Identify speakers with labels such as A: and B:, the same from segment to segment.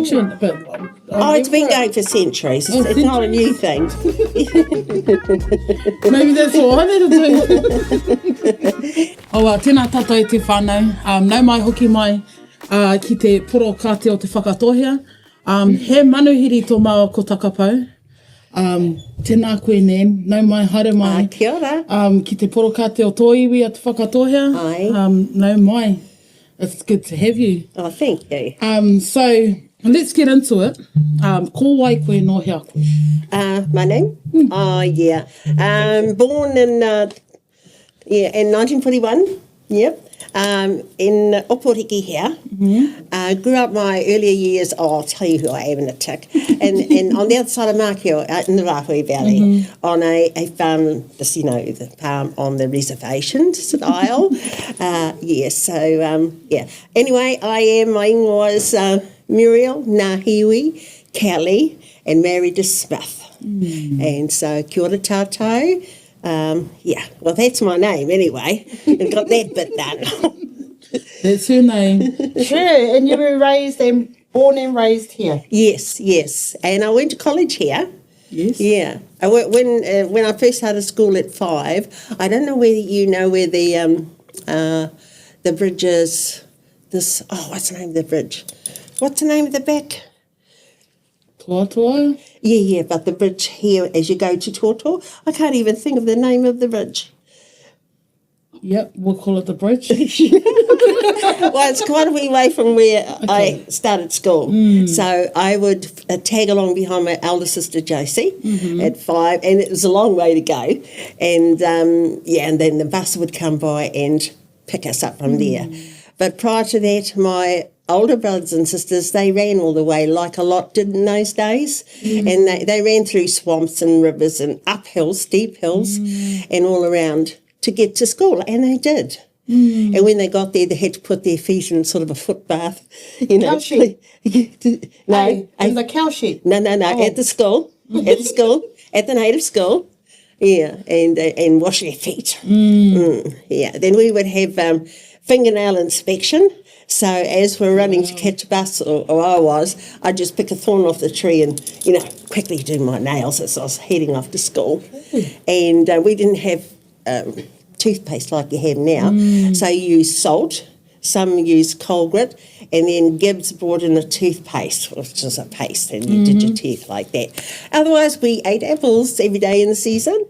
A: But
B: it's been going for centuries. It's not a new thing.
A: Maybe that's all I need to do. Tēnā tātou e te whānau. Nau mai hoki mai ki te poro kāte o te whakatohea. He manuhiri tō maua ko takapau. Tēnā koe Nan. Nau mai, haere mai.
B: Kia ora.
A: Ki te poro kāte o tō iwi a te whakatohea.
B: Ai.
A: Nau mai. It's good to have you.
B: Oh, thank you.
A: So, let's get into it. Ko wai koe no hea koe.
B: My name? Oh, yeah. Born in 1941. Yep. In Oporiki here. Grew up my earlier years. I'll tell you who I am in a tick. And on the other side of Makio, out in the Rahui Valley, on a farm, just, the farm on the reservation style. Anyway, my name was Muriel Nanny Kelly and married to Smith. And so, kia ora tātou. Well, that's my name anyway. I've got that bit done.
A: That's her name.
C: Sure, and you were born and raised here?
B: Yes. And I went to college here.
A: Yes.
B: Yeah. When I first started school at 5, I don't know whether you know where the bridge is. What's the name of the bridge? What's the name of the back?
A: Toa?
B: Yeah, but the bridge here as you go to Toto, I can't even think of the name of the bridge.
A: Yep, we'll call it the bridge.
B: Well, it's quite a wee way from where I started school. So I would tag along behind my elder sister Josie at 5, and it was a long way to go. And and then the bus would come by and pick us up from there. But prior to that, my older brothers and sisters, they ran all the way like a lot did in those days. And they ran through swamps and rivers and up hills, steep hills, and all around to get to school, and they did. And when they got there, they had to put their feet in sort of a foot bath.
C: Cow shed?
B: No.
C: In the cow shed?
B: No, at the school, at the native school. Yeah, and wash their feet. Yeah, then we would have fingernail inspection. So as we're running to catch a bus, or I'd just pick a thorn off the tree and, quickly do my nails as I was heading off to school. And we didn't have toothpaste like you have now. So you use salt, some use coal grit, and then Gibbs brought in a toothpaste, which is a paste, and you did your teeth like that. Otherwise, we ate apples every day in the season.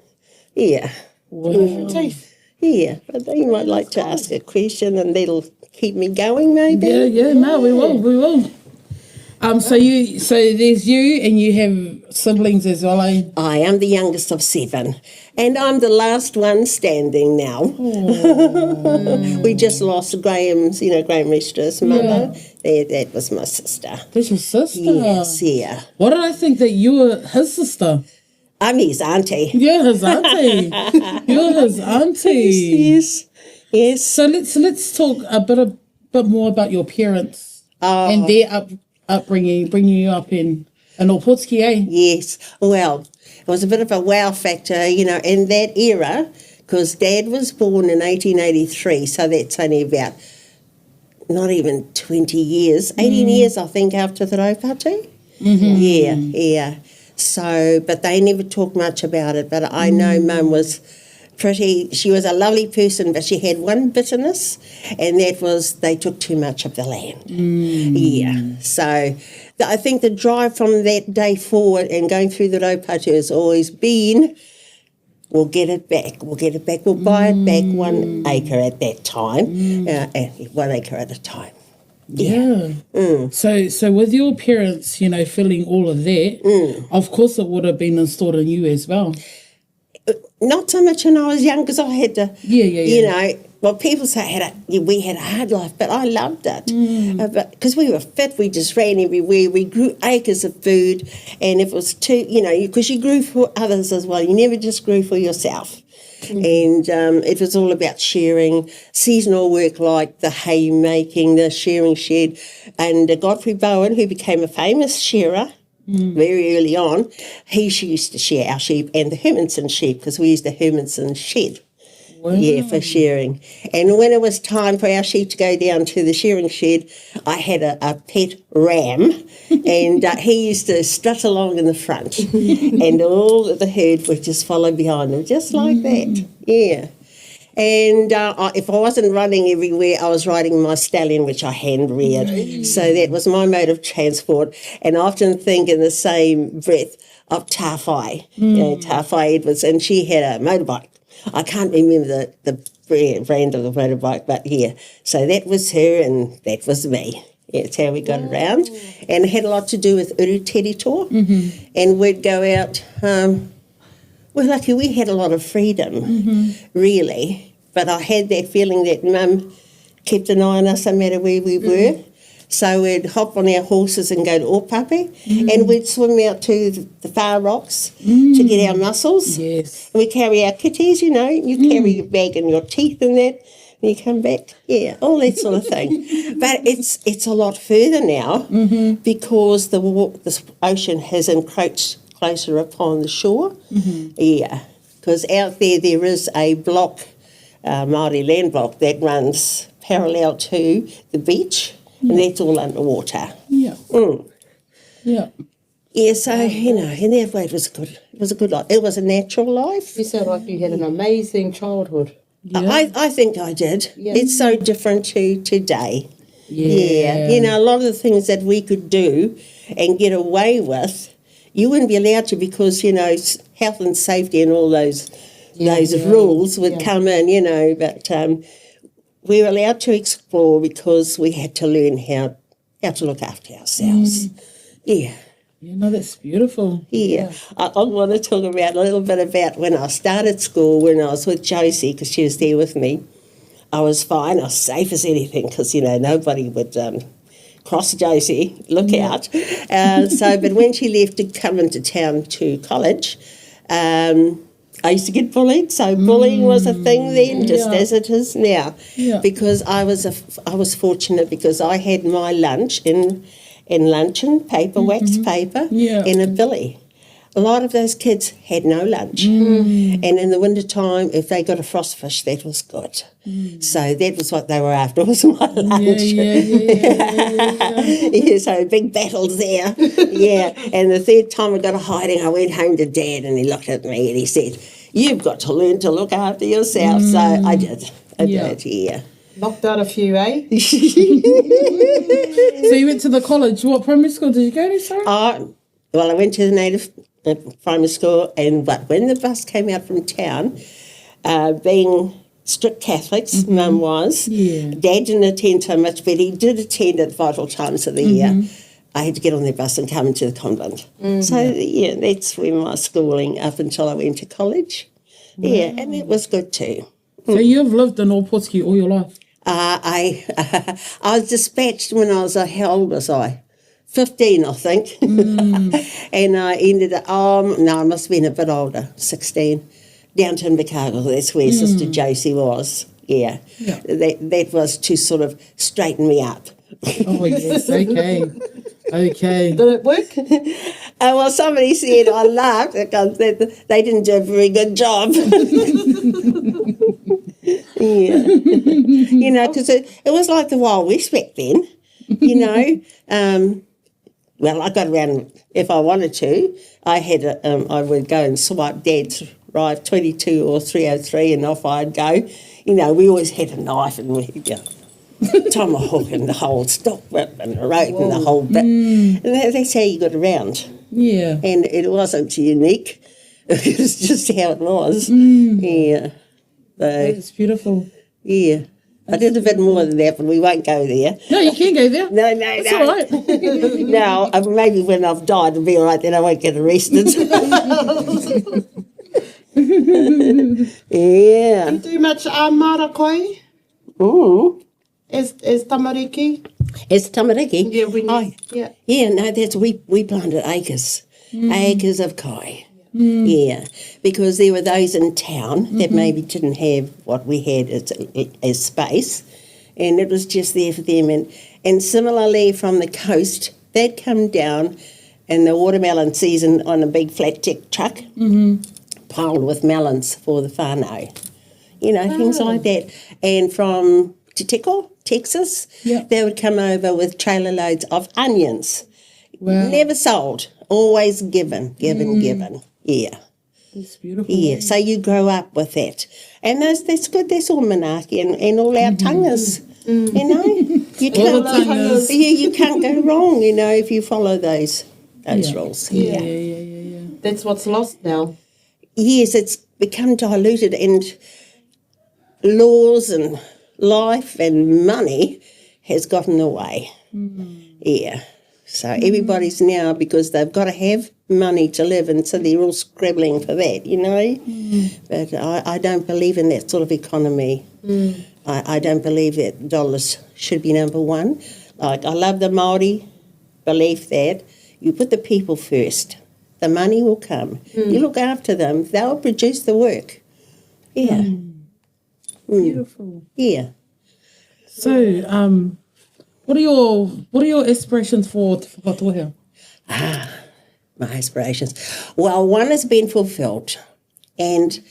B: Yeah.
A: Wow.
C: Teeth.
B: Yeah, but you might like to ask a question and that'll keep me going maybe.
A: Yeah, no, we will. So there's you and you have siblings as well, eh?
B: I am the youngest of 7 and I'm the last one standing now. We just lost Graham Restra's mother. Yeah. That was my sister.
A: That's your sister?
B: Yes, yeah.
A: Why did I think that you were his sister?
B: I'm his auntie.
A: You're his auntie. You're his auntie.
B: Yes.
A: So let's talk a bit more about your parents and their upbringing, bringing you up in Opotiki, eh?
B: Yes. Well, it was a bit of a wow factor, in that era, because Dad was born in 1883, so that's only about not even 20 years, 18 years, I think, after the Raupatu. Yeah. So, but they never talked much about it, but I know Mum was she was a lovely person, but she had one bitterness, and that was they took too much of the land. Yeah. So I think the drive from that day forward and going through the Raupatu has always been, we'll get it back, we'll buy it back 1 acre at that time, 1 acre at a time.
A: Yeah. So with your parents, feeling all of that, of course it would have been installed in you as well.
B: Not so much when I was young, because I had to, well, people say we had a hard life, but I loved it. Because we were fit, we just ran everywhere, we grew acres of food, and if it was because you grew for others as well, you never just grew for yourself. And it was all about sharing, seasonal work like the haymaking, the shearing shed, and Godfrey Bowen, who became a famous shearer, very early on, she used to shear our sheep and the Hermanson sheep, because we used the Hermanson shed.
A: Wow.
B: Yeah, for shearing. And when it was time for our sheep to go down to the shearing shed, I had a pet ram, and he used to strut along in the front, and all of the herd would just follow behind him, just like that. Yeah. And if I wasn't running everywhere, I was riding my stallion, which I hand-reared. So that was my mode of transport. And I often think in the same breath of Tawhai, Tawhai Edwards, and she had a motorbike. I can't remember the brand of the motorbike, but yeah. So that was her and that was me. That's how we got around. And it had a lot to do with uru teritoa. And we'd go out... Well, lucky we had a lot of freedom, really. But I had that feeling that Mum kept an eye on us no matter where we were. So we'd hop on our horses and go to Opape, and we'd swim out to the far rocks to get our mussels.
A: Yes.
B: And we carry our kitties, you know. You carry your bag and your teeth and that, and you come back. Yeah, all that sort of thing. But it's a lot further now because the ocean has encroached closer upon the shore. Yeah, because out there is a block, Māori land block, that runs parallel to the beach, and that's all underwater.
A: Yeah. Yeah.
B: Yeah, so, you know, in that way it was good. It was a good life. It was a natural life.
C: You sound like you had an amazing childhood.
A: Yeah.
B: I think I did.
C: Yeah.
B: It's so different to today.
A: Yeah.
B: You know, a lot of the things that we could do and get away with, you wouldn't be allowed to because, you know, health and safety and all those rules would come in, you know. But we were allowed to explore because we had to learn how to look after ourselves. Yeah.
A: You know, that's beautiful.
B: Yeah. I want to talk about a little bit about when I started school, when I was with Josie, because she was there with me. I was fine. I was safe as anything because, you know, nobody would... cross Josie, look out. But when she left to come into town to college, I used to get bullied. So bullying was a thing then, just as it is now.
A: Yeah.
B: Because I was fortunate because I had my lunch in luncheon paper, wax paper, in a billy. A lot of those kids had no lunch. And in the wintertime, if they got a frost fish, that was good. So that was what they were after, was my lunch. Yeah, so big battles there. Yeah. And the third time I got a hiding, I went home to Dad and he looked at me and he said, "You've got to learn to look after yourself." So I did. I did, yeah.
C: Knocked out a few, eh?
A: So you went to the college. What primary school did you go to, sorry?
B: Well, I went to the native primary school, but when the bus came out from town, being strict Catholics, Mum was, Dad didn't attend so much, but he did attend at vital times of the year. I had to get on their bus and come into the convent. So, yeah, that's when my schooling up until I went to college. Yeah, and it was good too.
A: So you've lived in Opotiki all your life?
B: I was dispatched when I was, how old was I? 15, I think. And I ended up, no, I must have been a bit older, 16, down to Invercargill. That's where Sister Josie was. Yeah. That was to sort of straighten me up.
A: Oh, yes, okay. Okay.
C: Did it work?
B: Well, somebody said I laughed because they didn't do a very good job. Yeah. You know, because it was like the Wild West back then, you know. Well, I got around if I wanted to. I would go and swipe Dad's ride 22 or 303 and off I'd go. You know, we always had a knife and we'd go tomahawk and the whole stock whip and the rope and the whole bit. And that's how you got around.
A: Yeah.
B: And it wasn't unique. It was just how it was. Yeah. So,
A: It's beautiful.
B: yeah. I did a bit more than that, but we won't go there.
A: No, you can go there.
B: No.
A: It's all right.
B: No, maybe when I've died it'll be all right, then I won't get arrested. Yeah.
C: You do much marakoi as tamariki?
B: It's tamariki.
C: Yeah,
B: Yeah, no, we planted acres of kai. Yeah, because there were those in town that maybe didn't have what we had as space, and it was just there for them. And similarly from the coast, they'd come down in the watermelon season on a big flat deck truck, piled with melons for the whānau. things like that. And from Titico, Texas, they would come over with trailer loads of onions.
A: Wow.
B: Never sold, always given. Yeah.
A: It's beautiful.
B: Yeah, so you grow up with that. And that's good, that's all Manaaki and all our tangas, you know. You can't, you can't go wrong, if you follow those rules.
A: Yeah.
C: That's what's lost now.
B: Yes, it's become diluted, and laws and life and money has gotten away. Yeah. So everybody's now, because they've got to have money to live, and so they're all scrabbling for that, But I don't believe in that sort of economy. I don't believe that dollars should be number one. Like, I love the Māori belief that you put the people first. The money will come. You look after them, they'll produce the work. Yeah.
A: Beautiful.
B: Yeah.
A: So, what are your aspirations for Te Whakatohea?
B: My aspirations. Well, one has been fulfilled, and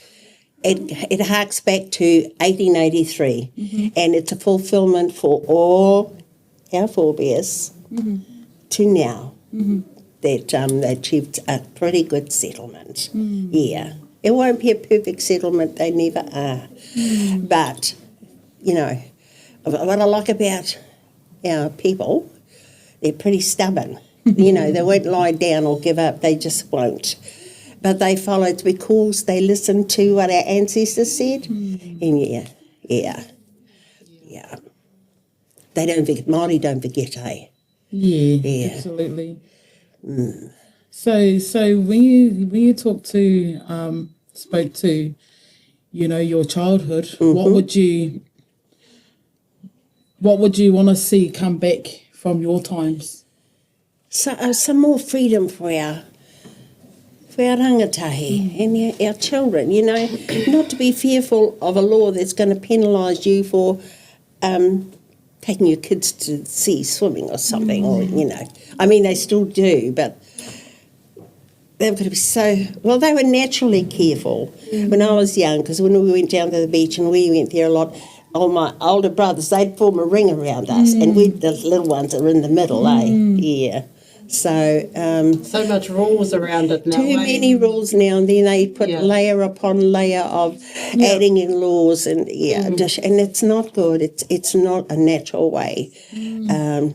B: it harks back to 1883, and it's a fulfilment for all our forebears to now, that they achieved a pretty good settlement. Yeah. It won't be a perfect settlement, they never are. But, what I like about our people, they're pretty stubborn. They won't lie down or give up, they just won't. But they followed because they listened to what our ancestors said. And yeah. They don't forget, Māori don't forget, eh?
A: Yeah. Absolutely. So when you spoke to, your childhood, what would you want to see come back from your times?
B: So, some more freedom for our rangatahi and our children, not to be fearful of a law that's going to penalise you for taking your kids to sea swimming or something, or, I mean, they still do, but they've got to be they were naturally careful when I was young, because when we went down to the beach, and we went there a lot, all my older brothers, they'd form a ring around us, and we, the little ones, are in the middle, Yeah. So
C: so much rules around it now.
B: Too many rules now, and then they put layer upon layer of adding in laws, and and it's not good. It's not a natural way. And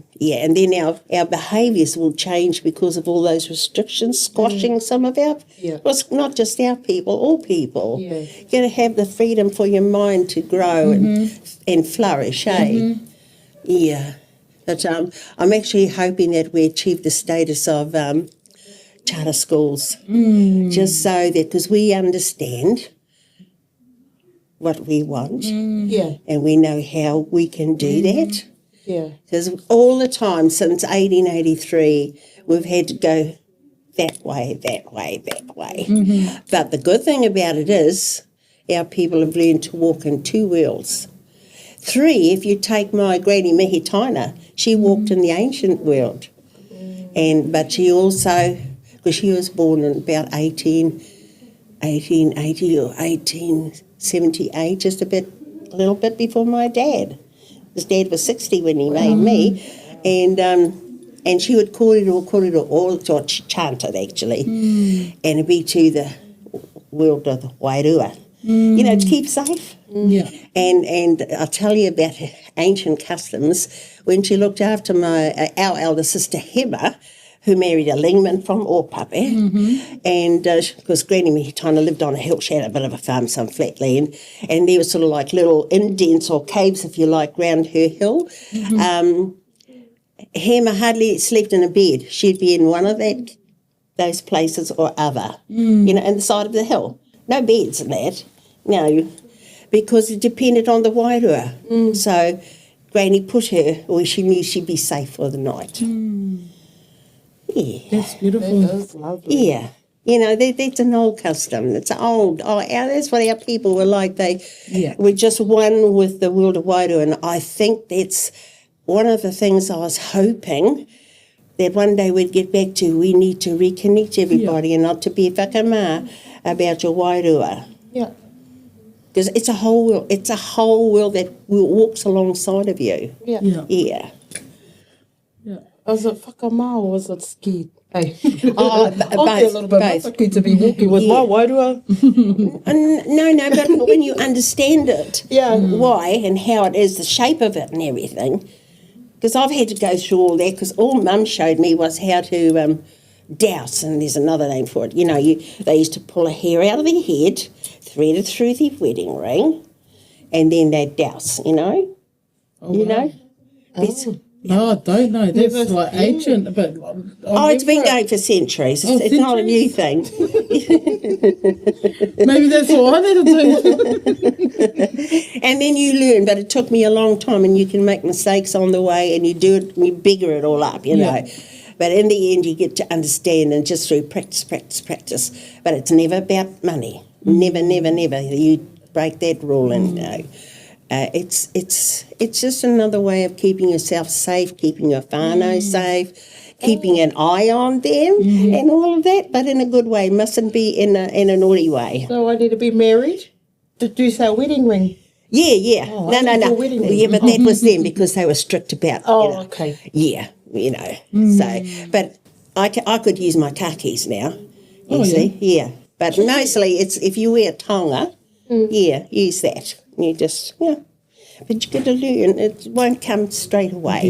B: then our behaviours will change because of all those restrictions, squashing some of our. Well, it's not just our people, all people. You got to have the freedom for your mind to grow and flourish. Yeah. But I'm actually hoping that we achieve the status of charter schools, just so that, because we understand what we want, and we know how we can do that. Because all the time since 1883, we've had to go that way. But the good thing about it is our people have learned to walk in two worlds. 3, if you take my granny Mihitaina, she walked in the ancient world. But she also, because she was born in about 1880 or 1878, just a little bit before my dad. His dad was 60 when he made me. And she would kōrero, or chant it actually, and it'd be to the world of the Wairua. To keep safe. And I'll tell you about her ancient customs. When she looked after our elder sister Hema, who married a Lingman from Ōpape, and because Granny Mihitaina lived on a hill, she had a bit of a farm, some flat land, and there was sort of like little indents or caves, if you like, round her hill. Hema hardly slept in a bed. She'd be in one of those places or other, in the side of the hill. No beds in that. No, because it depended on the Wairua. So Granny put her where she knew she'd be safe for the night. Yeah.
A: That's beautiful.
C: That is lovely.
B: Yeah. That's an old custom. It's old. That's what our people were like. They were just one with the world of Wairua, and I think that's one of the things I was hoping that one day we'd get back to. We need to reconnect everybody and not to be whakamā about your Wairua. Because it's a whole world. It's a whole world that walks alongside of you.
C: Yeah.
A: Yeah.
B: Yeah.
A: Yeah.
C: Was it whakamā or was it scared? Hey.
B: Oh,
C: I'll be a little bit
B: both.
C: mataku to be walking with my wairua.
B: No, but when you understand it,
C: Yeah.
B: why and how it is, the shape of it and everything, because I've had to go through all that, because all Mum showed me was how to douse, and there's another name for it. You know, they used to pull a hair out of their head, thread it through their wedding ring, and then they'd douse, you know?
A: Oh,
B: You
A: wow.
B: know? There's-
A: No, I don't know. That's
C: Never-
A: like ancient, but
B: Oh, it's been going for centuries.
A: Oh,
B: It's not a new
A: centuries?
B: thing.
A: Maybe that's what I need to do.
B: And then you learn, but it took me a long time, and you can make mistakes on the way, and you do it, you bigger it all up, you know. But in the end, you get to understand, and just through practice. But it's never about money. Never. You break that rule, and it's just another way of keeping yourself safe, keeping your whānau safe, keeping an eye on them, and all of that. But in a good way, mustn't be in a naughty way.
C: So I need to be married to do say a wedding ring.
B: Yeah.
C: Oh, I think
B: No.
C: your wedding ring.
B: Yeah, but that was them because they were strict about.
C: Oh,
B: you know,
C: okay.
B: Yeah, you know. So, but I could use my kakis now. You
A: Oh,
B: see, yeah. But mostly, it's if you wear tonga, yeah, use that. You just But you got to learn. It won't come straight away.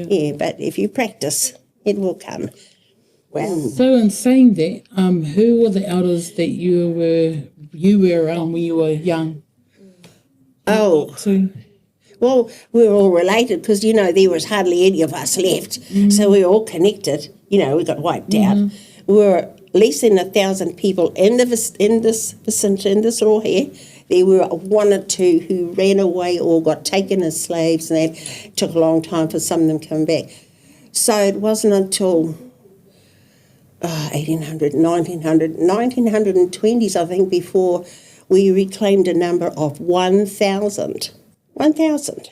A: Yeah.
B: But if you practice, it will come. Well,
A: So in saying that, who were the elders that you were around when you were young?
B: oh.
A: So,
B: Well, we were all related because, you know, there was hardly any of us left. So we were all connected. You know, we got wiped out. We were at least in 1,000 people in this vicinity, in this row here. There were one or two who ran away or got taken as slaves, and that took a long time for some of them to come back. So it wasn't until 1800, 1900, 1920s, I think, before we reclaimed a number of 1,000. 1,000.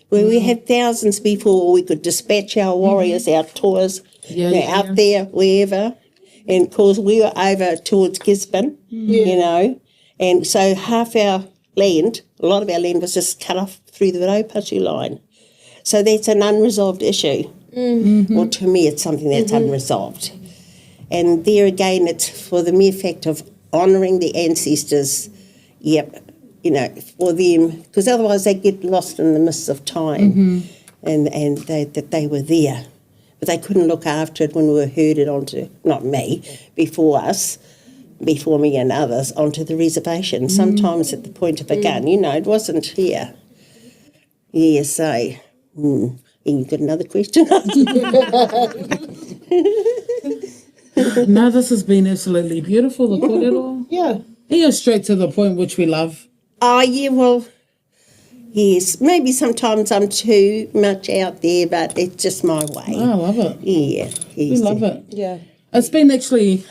B: Where we had thousands before, we could dispatch our warriors, our tours, out there, wherever. And of course, we were over towards Gisborne, you know. And so half our land, a lot of our land was just cut off through the Raupasu line. So that's an unresolved issue. Well, to me, it's something that's unresolved. And there again, it's for the mere fact of honouring the ancestors, you know, for them, because otherwise they get lost in the mists of time, and that they were there. But they couldn't look after it when we were herded onto, not me, before me and others, onto the reservation, sometimes at the point of a gun. You know, it wasn't here. Yeah, so, and you got another question?
A: no, this has been absolutely beautiful, the kōrero.
C: Yeah.
A: You're straight to the point, which we love.
B: Oh, yeah, well, yes. Maybe sometimes I'm too much out there, but it's just my way.
A: Oh, I love it.
B: Yeah.
A: We love it.
C: Yeah.
A: It's been actually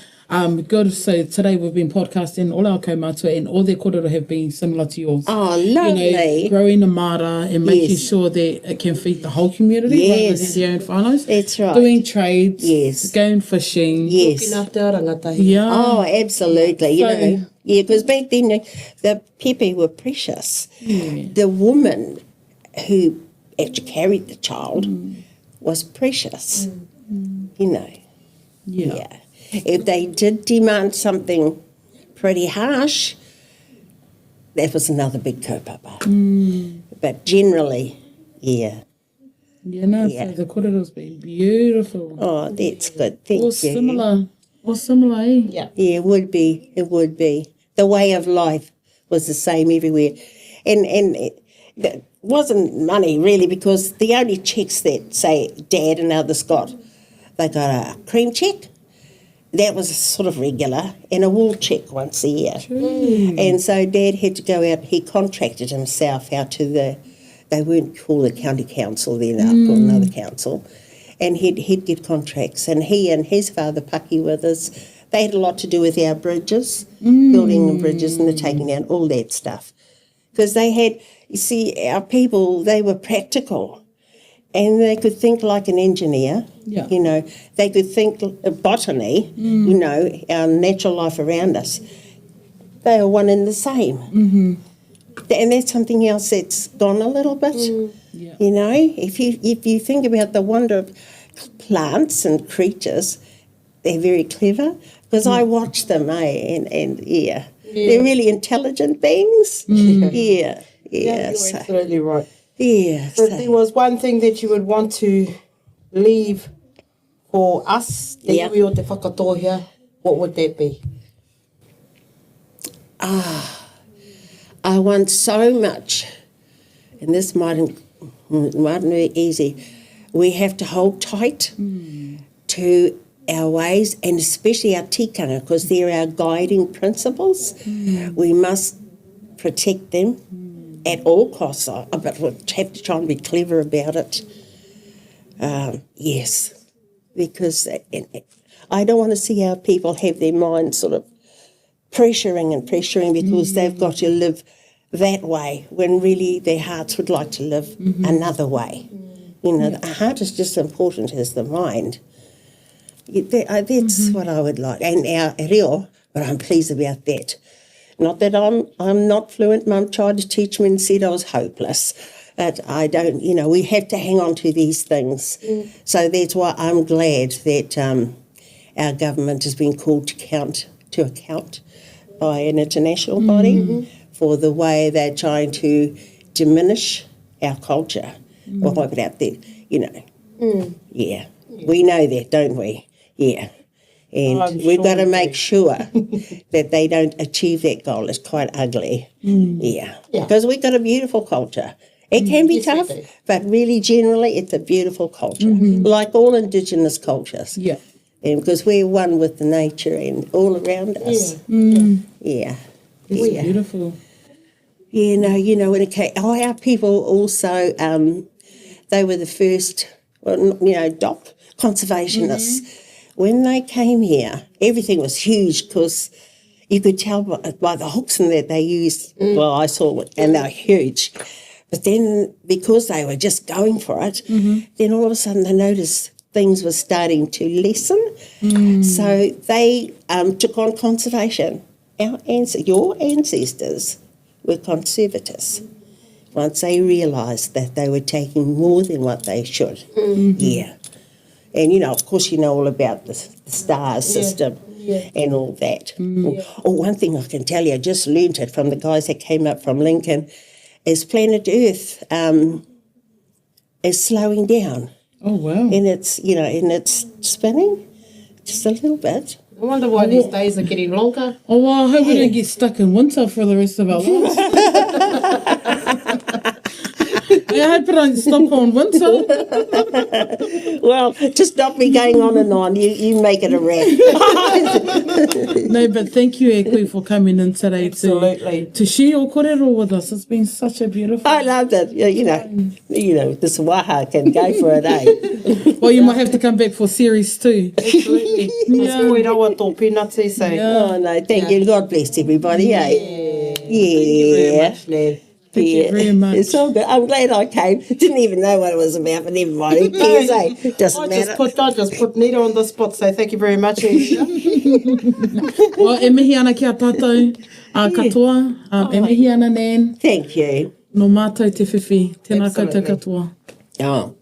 A: good. So today we've been podcasting all our kaumatua, and all their kōrero have been similar to yours.
B: Oh, lovely.
A: You know, growing a mara and making
B: Yes.
A: sure that it can feed the whole community rather
B: Yes.
A: than their own whānaus.
B: That's right.
A: Doing trades,
B: Yes.
A: going fishing.
B: Yes.
C: Looking after our rangatahi.
A: Yeah.
B: Oh, absolutely. You
A: So-
B: know, yeah, because back then the pepe were precious. The woman who actually carried the child was precious. You know,
A: Yeah.
B: If they did demand something pretty harsh, that was another big kaupapa. But generally, yeah.
A: Yeah, no,
B: Yeah.
A: so the kōrero's been beautiful.
B: Oh, that's good. Thank
A: Or
B: you.
A: similar. Or similar, eh?
C: Yeah.
B: Yeah, it would be. It would be. The way of life was the same everywhere. And it wasn't money, really, because the only checks that, say, Dad and others got, they got a cream check. That was sort of regular, and a wool check once a year. And so Dad had to go out, he contracted himself out to they weren't called the county council then, they were called another council, and he'd get contracts. And he and his father, Paki Withers, they had a lot to do with our bridges, building the bridges and the taking down, all that stuff. Because they had, you see, our people, they were practical. And they could think like an engineer, you know. They could think botany, you know, our natural life around us. they are one and the same. Mm-hmm. And that's something else that's gone a little bit.
A: Yeah.
B: You know, if you think about the wonder of plants and creatures, they're very clever. Because I watch them, and they're really intelligent beings. Yeah.
C: You're
B: So,
C: absolutely right.
B: yeah.
C: So if there was one thing that you would want to leave for us, te iwi o te whakatohia, what would that be?
B: I want so much, and this mightn't be easy. We have to hold tight to our ways, and especially our tikanga, because they're our guiding principles. We must protect them at all costs, but we'll have to try and be clever about it. Yes, because I don't want to see our people have their minds sort of pressuring because they've got to live that way when really their hearts would like to live another way. You know, the heart is just as important as the mind. That's what I would like. And our reo, but I'm pleased about that. Not that I'm not fluent. Mum tried to teach me and said I was hopeless. But I don't, you know, we have to hang on to these things. So that's why I'm glad that our government has been called to account by an international body for the way they're trying to diminish our culture or wipe it out there, you know. Yeah, we know that, don't we? Yeah. And we've got to make sure that they don't achieve that goal. It's quite ugly. Yeah. Because we've got a beautiful culture. It can be tough, but really generally it's a beautiful culture, like all Indigenous cultures.
A: Yeah.
B: And because we're one with the nature and all around us. Yeah.
A: It's beautiful.
B: You know, when it came, our people also, they were the first, DOC conservationists. When they came here, everything was huge because you could tell by the hooks and that they used, well, I saw it, and they were huge. But then because they were just going for it, then all of a sudden they noticed things were starting to lessen. So they took on conservation. Your ancestors were conservators once they realised that they were taking more than what they should. Yeah. And, you know, of course, you know all about the star system and all that. Oh, one thing I can tell you, I just learnt it from the guys that came up from Lincoln, is planet Earth is slowing down.
A: Oh, wow.
B: And it's, you know, and it's spinning just a little bit.
C: I wonder why these days are getting longer.
A: Oh, well, I hope we don't get stuck in winter for the rest of our lives. I hope I don't stop on winter.
B: Well, to stop me going on and on, you make it a wrap.
A: No, but thank you, Koe, for coming in today to share your kōrero with us. It's been such a beautiful...
B: I loved it. You know, this waha can go for it, eh?
A: Well, you might have to come back for series 2.
C: Absolutely. Koe rawa tō penati, so...
B: Oh, no, thank you. God bless everybody, eh?
C: Thank you very much, Nan.
A: Thank you very much.
B: It's all good. I'm glad I came. Didn't even know what it was about, but never mind. Who cares, eh? Doesn't matter.
C: I just put Nita on the spot, so thank you very much.
A: Well, e mihi ana ki a tātou katoa. E mihi ana, Nan.
B: Thank you.
A: No mātou te whiwhi. Tēnā koutou katoa.
B: Oh.